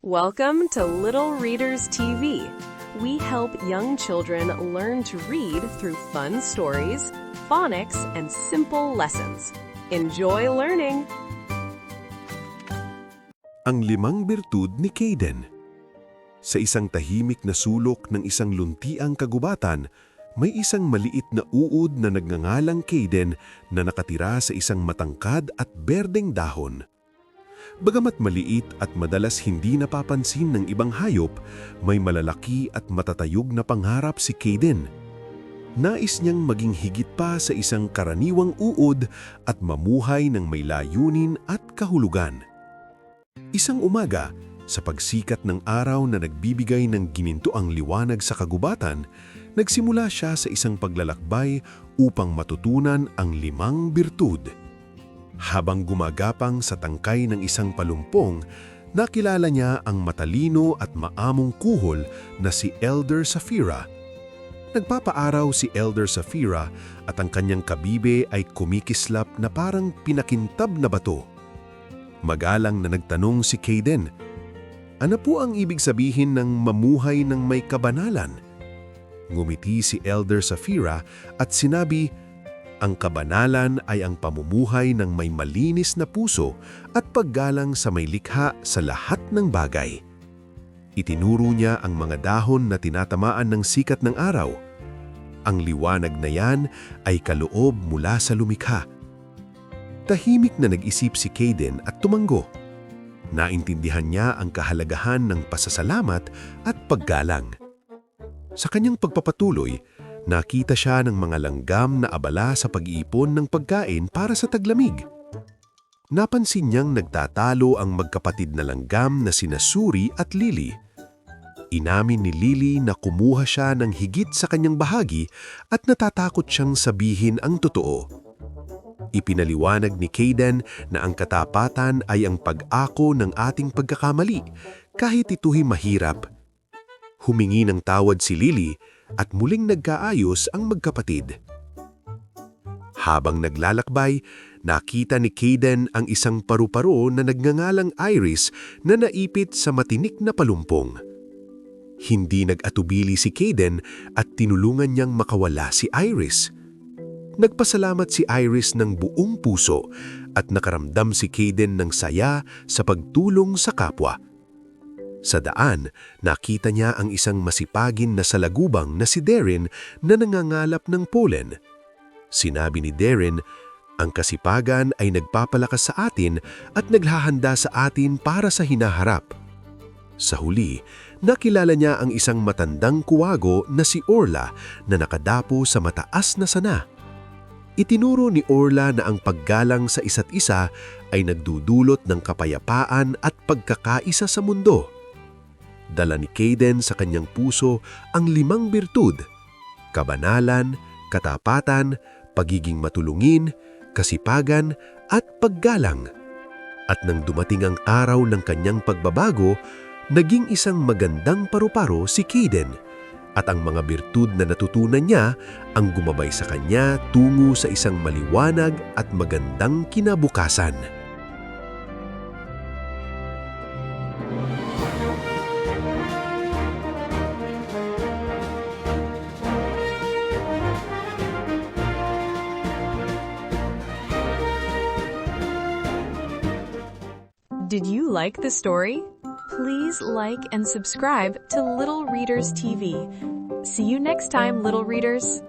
Welcome to Little Readers TV. We help young children learn to read through fun stories, phonics, and simple lessons. Enjoy learning! Ang limang birtud ni Caden. Sa isang tahimik na sulok ng isang luntiang kagubatan, may isang maliit na uod na nagngangalang Caden na nakatira sa isang matangkad at berdeng dahon. Bagamat maliit at madalas hindi napapansin ng ibang hayop, may malalaki at matatayog na pangarap si Caden. Nais niyang maging higit pa sa isang karaniwang uod at mamuhay ng may layunin at kahulugan. Isang umaga, sa pagsikat ng araw na nagbibigay ng ginintuang liwanag sa kagubatan, nagsimula siya sa isang paglalakbay upang matutunan ang limang birtud. Habang gumagapang sa tangkay ng isang palumpong, nakilala niya ang matalino at maamong kuhol na si Elder Saphira. Nagpapaaraw si Elder Saphira at ang kanyang kabibe ay kumikislap na parang pinakintab na bato. Magalang na nagtanong si Caden, "Ano po ang ibig sabihin ng mamuhay ng may kabanalan?" Ngumiti si Elder Saphira at sinabi, "Ang kabanalan ay ang pamumuhay ng may malinis na puso at paggalang sa may likha sa lahat ng bagay." Itinuro niya ang mga dahon na tinatamaan ng sikat ng araw. Ang liwanag na yan ay kaloob mula sa lumikha. Tahimik na nag-isip si Caden at tumango. Naintindihan niya ang kahalagahan ng pasasalamat at paggalang. Sa kanyang pagpapatuloy, nakita siya ng mga langgam na abala sa pag-iipon ng pagkain para sa taglamig. Napansin niyang nagtatalo ang magkapatid na langgam na sina Suri at Lily. Inamin ni Lily na kumuha siya ng higit sa kanyang bahagi at natatakot siyang sabihin ang totoo. Ipinaliwanag ni Caden na ang katapatan ay ang pag-ako ng ating pagkakamali, kahit ito'y mahirap. Humingi ng tawad si Lily at muling nagkaayos ang magkapatid. Habang naglalakbay, nakita ni Caden ang isang paru-paro na nagngangalang Iris na naipit sa matinik na palumpong. Hindi nag-atubili si Caden at tinulungan niyang makawala si Iris. Nagpasalamat si Iris ng buong puso at nakaramdam si Caden ng saya sa pagtulong sa kapwa. Sa daan, nakita niya ang isang masipagin na salagubang na si Darren na nangangalap ng pollen. Sinabi ni Darren, "Ang kasipagan ay nagpapalakas sa atin at naghahanda sa atin para sa hinaharap." Sa huli, nakilala niya ang isang matandang kuwago na si Orla na nakadapo sa mataas na sana. Itinuro ni Orla na ang paggalang sa isa't isa ay nagdudulot ng kapayapaan at pagkakaisa sa mundo. Dala ni Caden sa kanyang puso ang limang birtud: kabanalan, katapatan, pagiging matulungin, kasipagan, at paggalang. At nang dumating ang araw ng kanyang pagbabago, naging isang magandang paru-paro si Caden, at ang mga birtud na natutunan niya ang gumabay sa kanya tungo sa isang maliwanag at magandang kinabukasan. Did you like the story? Please like and subscribe to Little Readers TV. See you next time, Little Readers!